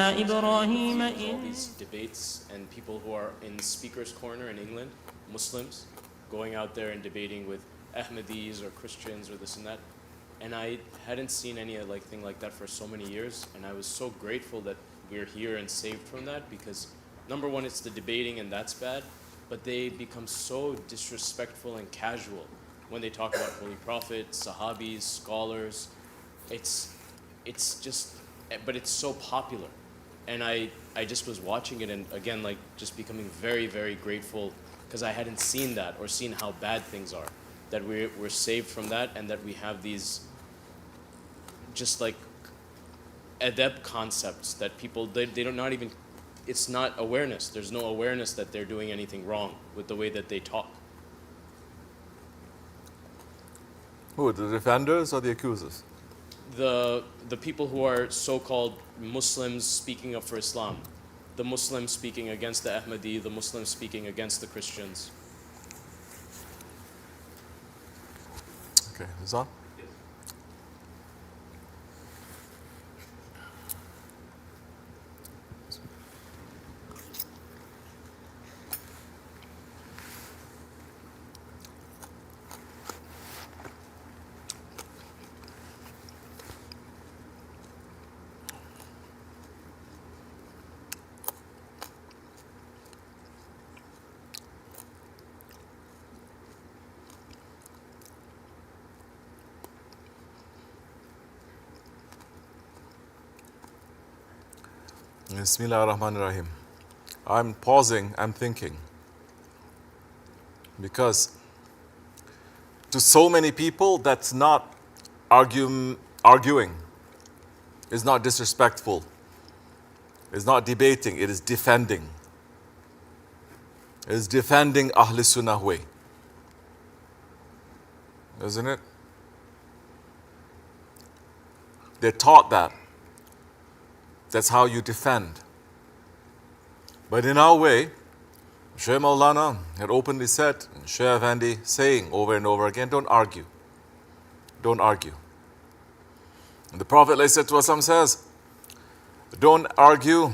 على إبراهيم all these debates and people who are in speaker's corner in England, Muslims, going out there and debating with Ahmadis or Christians or this and that. And I hadn't seen anything like that for so many years, and I was so grateful that we're here and saved from that, because number one, it's the debating and that's bad, but they become so disrespectful and casual when they talk about Holy Prophet, Sahabis, scholars. It's just, but it's so popular. And I just was watching it and again, just becoming very, very grateful, because I hadn't seen that or seen how bad things are, that we're saved from that, and that we have these just adab concepts that people, they don't not even, it's not awareness. There's no awareness that they're doing anything wrong with the way that they talk. Who, the defenders or the accusers? The people who are so-called Muslims speaking up for Islam, the Muslims speaking against the Ahmadi, the Muslims speaking against the Christians. Okay, Rizal? Bismillah ar-Rahman ar-Rahim. I'm pausing, I'm thinking. Because to so many people, that's not arguing, it's not disrespectful, it's not debating, it is defending. It is defending Ahl Sunnah way. Isn't it? They're taught that. That's how you defend. But in our way, Shaykh Maulana had openly said, Shaykh Effendi saying over and over again, don't argue. Don't argue. And the Prophet ﷺ says, don't argue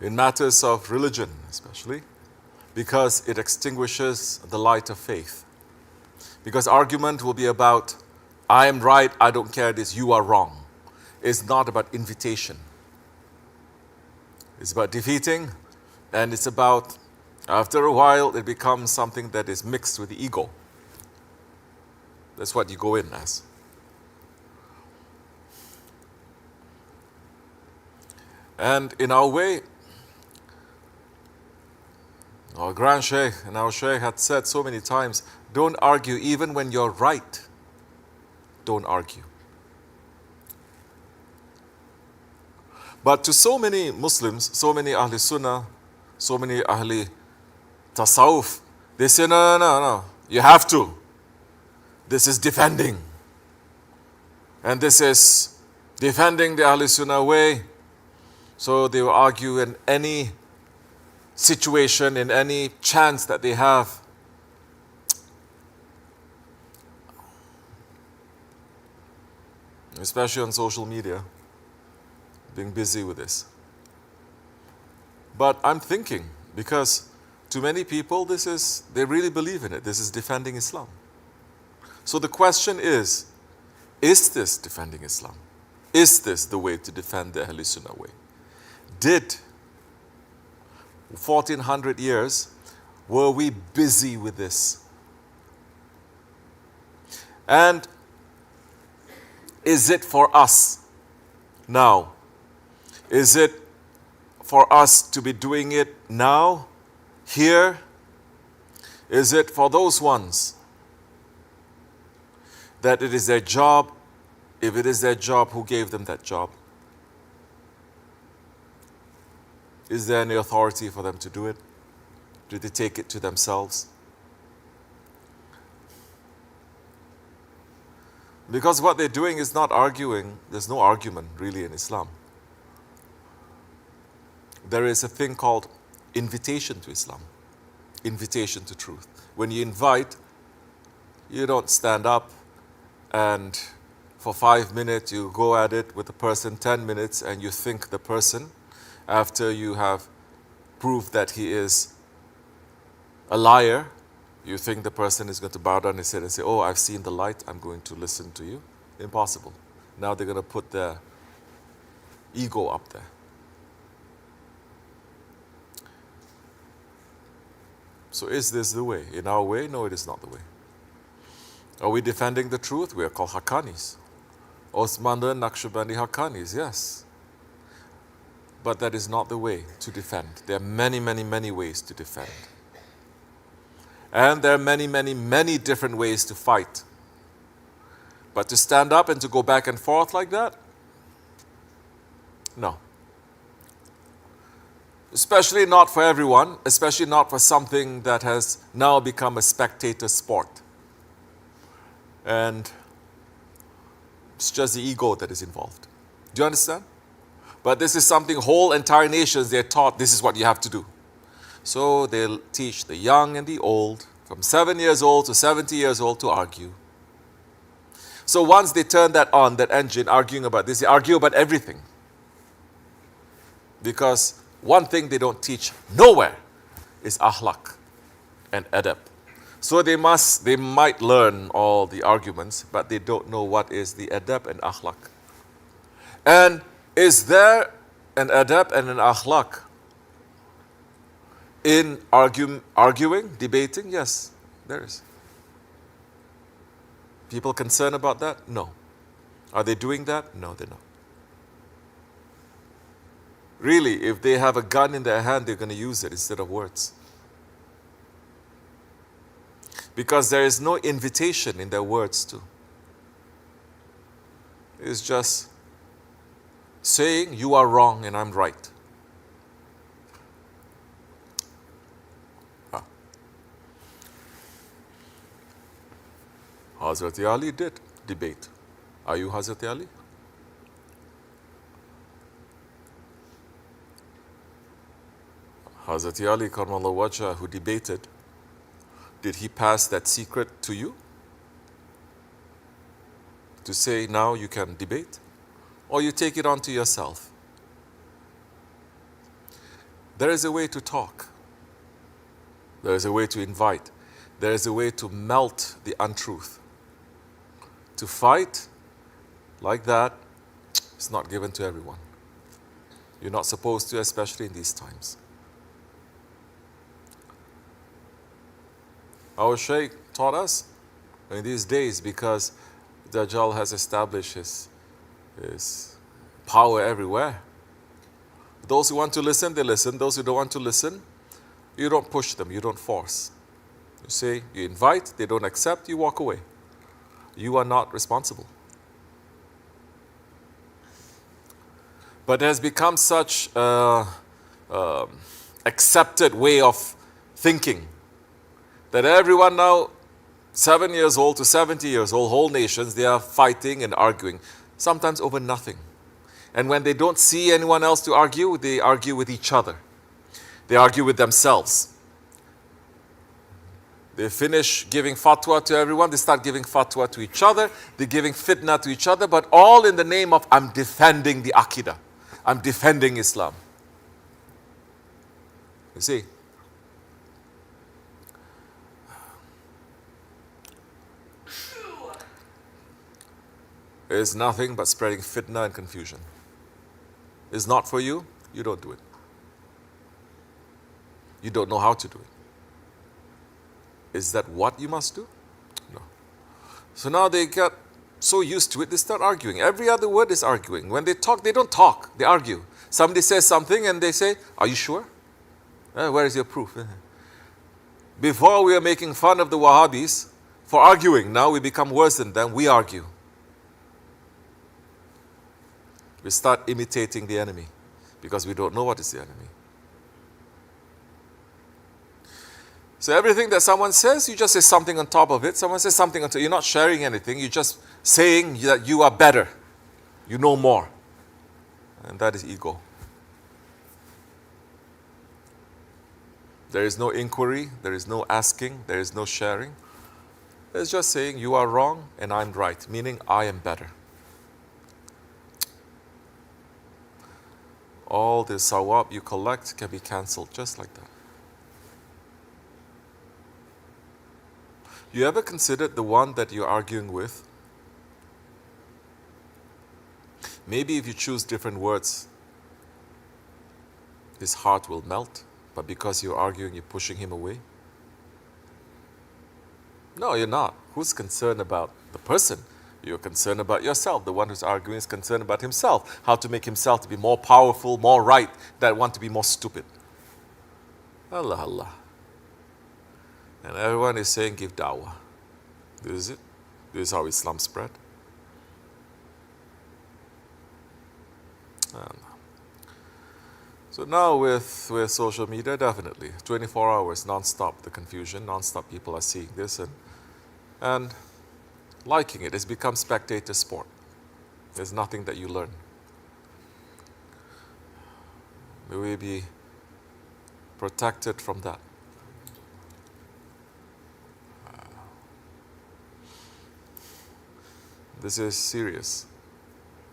in matters of religion, especially, because it extinguishes the light of faith. Because argument will be about, I am right, I don't care this, you are wrong. It's not about invitation. It's about defeating, and it's about, after a while, it becomes something that is mixed with the ego. That's what you go in as. And in our way, our Grand Shaykh and our Shaykh had said so many times, don't argue even when you're right. Don't argue. But to so many Muslims, so many Ahl Sunnah, so many Ahl Tasawwuf, they say, no, you have to. This is defending. And this is defending the Ahl Sunnah way. So they will argue in any situation, in any chance that they have. Especially on social media, being busy with this. But I'm thinking, because to many people, they really believe in it. This is defending Islam. So the question is this defending Islam? Is this the way to defend the Ahl Sunnah way? Did 1400 years, were we busy with this? And is it for us now? Is it for us to be doing it now, here? Is it for those ones that it is their job? If it is their job, who gave them that job? Is there any authority for them to do it? Do they take it to themselves? Because what they're doing is not arguing. There's no argument really in Islam. There is a thing called invitation to Islam, invitation to truth. When you invite, you don't stand up and for 5 minutes, you go at it with the person 10 minutes, and you think the person, after you have proved that he is a liar, you think the person is going to bow down his head and say, oh, I've seen the light, I'm going to listen to you. Impossible. Now they're going to put their ego up there. So is this the way? In our way? No, it is not the way. Are we defending the truth? We are called Haqqanis. Osmanlı Naqshbandi Haqqanis, yes. But that is not the way to defend. There are many, many, many ways to defend. And there are many, many, many different ways to fight. But to stand up and to go back and forth like that? No. Especially not for everyone, especially not for something that has now become a spectator sport. And it's just the ego that is involved. Do you understand? But this is something whole entire nations, they're taught this is what you have to do. So they'll teach the young and the old, from 7 years old to 70 years old, to argue. So once they turn that on, that engine, arguing about this, they argue about everything. Because one thing they don't teach nowhere is akhlaq and adab. So they might learn all the arguments, but they don't know what is the adab and akhlaq. And is there an adab and an akhlaq in arguing, debating? Yes, there is. People concerned about that? No. Are they doing that? No, they're not. Really, if they have a gun in their hand, they're going to use it instead of words. Because there is no invitation in their words too. It's just saying you are wrong and I'm right. Hazrat Ali did debate. Are you Hazrat Ali? Hazrat Ali Karmallahu Wajha, who debated, did he pass that secret to you? To say now you can debate? Or you take it onto yourself? There is a way to talk. There is a way to invite. There is a way to melt the untruth. To fight like that is not given to everyone. You're not supposed to, especially in these times. Our Shaykh taught us in these days, because Dajjal has established his power everywhere. Those who want to listen, they listen. Those who don't want to listen, you don't push them, you don't force. You say, you invite, they don't accept, you walk away. You are not responsible. But it has become such an accepted way of thinking that everyone now, 7 years old to 70 years old, whole nations, they are fighting and arguing, sometimes over nothing. And when they don't see anyone else to argue, they argue with each other. They argue with themselves. They finish giving fatwa to everyone, they start giving fatwa to each other, they're giving fitna to each other, but all in the name of, I'm defending the Aqidah. I'm defending Islam. You see? It is nothing but spreading fitna and confusion. It's not for you, you don't do it. You don't know how to do it. Is that what you must do? No. So now they get so used to it, they start arguing. Every other word is arguing. When they talk, they don't talk, they argue. Somebody says something and they say, are you sure? Where is your proof? Before we were making fun of the Wahhabis for arguing. Now we become worse than them, we argue. We start imitating the enemy because we don't know what is the enemy. So everything that someone says, you just say something on top of it. Someone says something on top. You're not sharing anything. You're just saying that you are better. You know more. And that is ego. There is no inquiry. There is no asking. There is no sharing. It's just saying you are wrong and I'm right, meaning I am better. all the sawab you collect can be cancelled just like that. You ever considered the one that you're arguing with? Maybe if you choose different words, his heart will melt, but because you're arguing, you're pushing him away? No, you're not. Who's concerned about the person? You're concerned about yourself. The one who's arguing is concerned about himself, how to make himself to be more powerful, more right, that one to be more stupid. Allah, Allah. And everyone is saying, give dawah. This is it. This is how Islam spread. And so now with social media, definitely, 24 hours, non-stop, the confusion, non-stop people are seeing this and liking it. It's become spectator sport. There's nothing that you learn. May we be protected from that. This is serious,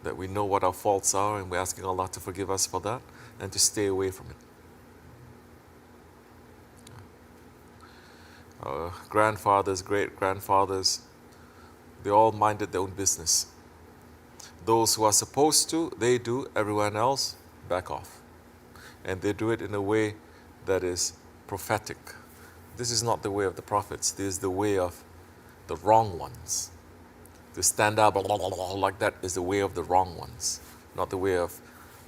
that we know what our faults are and we're asking Allah to forgive us for that and to stay away from it. Our grandfathers, great-grandfathers, they all minded their own business. Those who are supposed to, they do. Everyone else, back off. And they do it in a way that is prophetic. This is not the way of the prophets. This is the way of the wrong ones. To stand up like that is the way of the wrong ones, not the way of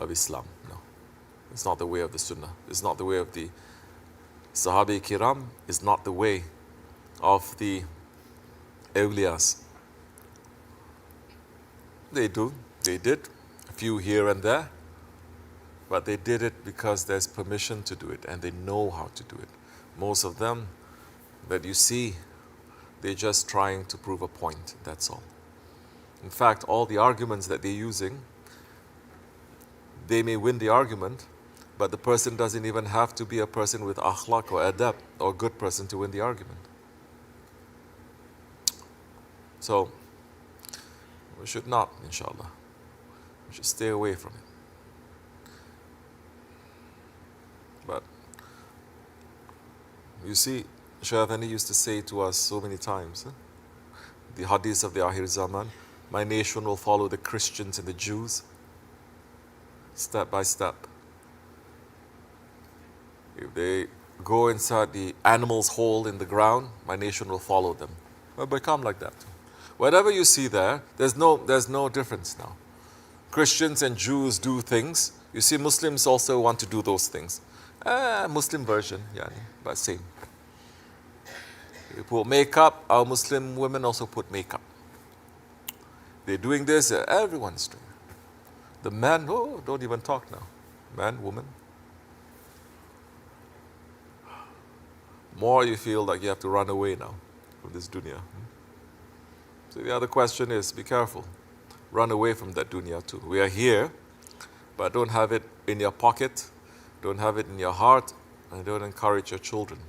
Islam. No, it's not the way of the Sunnah. It's not the way of the Sahabi Kiram. It's not the way of the awliyas. They do, they did, a few here and there, but they did it because there's permission to do it and they know how to do it. Most of them that you see, they're just trying to prove a point, that's all. In fact, all the arguments that they're using, they may win the argument, but the person doesn't even have to be a person with akhlaq or adab or a good person to win the argument. So, we should not, inshallah. We should stay away from it. But, you see, Shaykh Afendi used to say to us so many times, the hadith of the Akhir Zaman, my nation will follow the Christians and the Jews, step by step. If they go inside the animal's hole in the ground, my nation will follow them. Well, become like that. Whatever you see there, there's no difference now. Christians and Jews do things. You see, Muslims also want to do those things. Muslim version, but same. You put makeup, our Muslim women also put makeup. They're doing this, everyone's doing it. The men, don't even talk now. Man, woman. More you feel like you have to run away now from this dunya. So the other question is, be careful. Run away from that dunya too. We are here, but don't have it in your pocket, don't have it in your heart, and don't encourage your children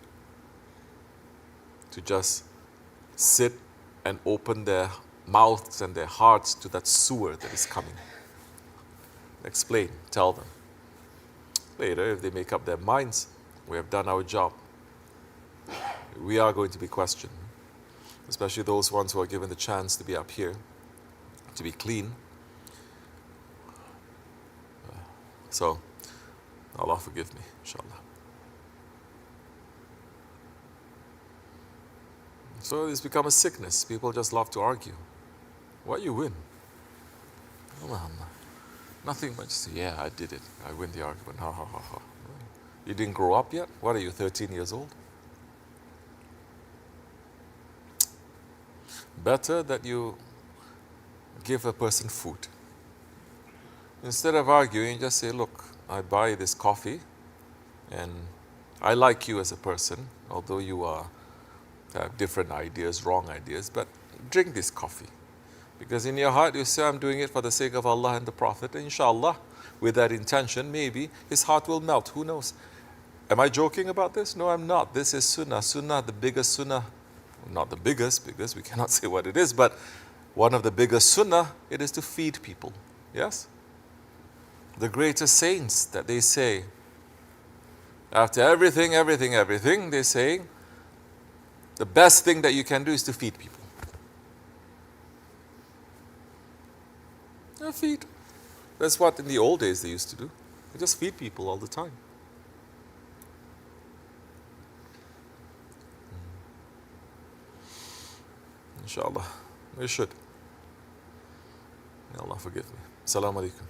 to just sit and open their mouths and their hearts to that sewer that is coming. Explain, tell them. Later, if they make up their minds, we have done our job. We are going to be questioned, especially those ones who are given the chance to be up here, to be clean. So, Allah forgive me, inshallah. So it's become a sickness. People just love to argue. What you win? Nothing but just, yeah, I did it. I win the argument. Ha ha ha ha. You didn't grow up yet? What are you, 13 years old? Better that you give a person food. Instead of arguing, just say, look, I buy this coffee and I like you as a person, although you have different ideas, wrong ideas, but drink this coffee. Because in your heart you say, I'm doing it for the sake of Allah and the Prophet. And inshallah, with that intention, maybe his heart will melt. Who knows? Am I joking about this? No, I'm not. This is sunnah. Sunnah, the biggest sunnah. Not the biggest, because we cannot say what it is, but one of the biggest sunnah, it is to feed people. Yes? the greatest saints that they say, after everything, they say, the best thing that you can do is to feed people. Feed. That's what in the old days they used to do. They just feed people all the time. Inshallah. They should. May Allah forgive me. Assalamu alaikum.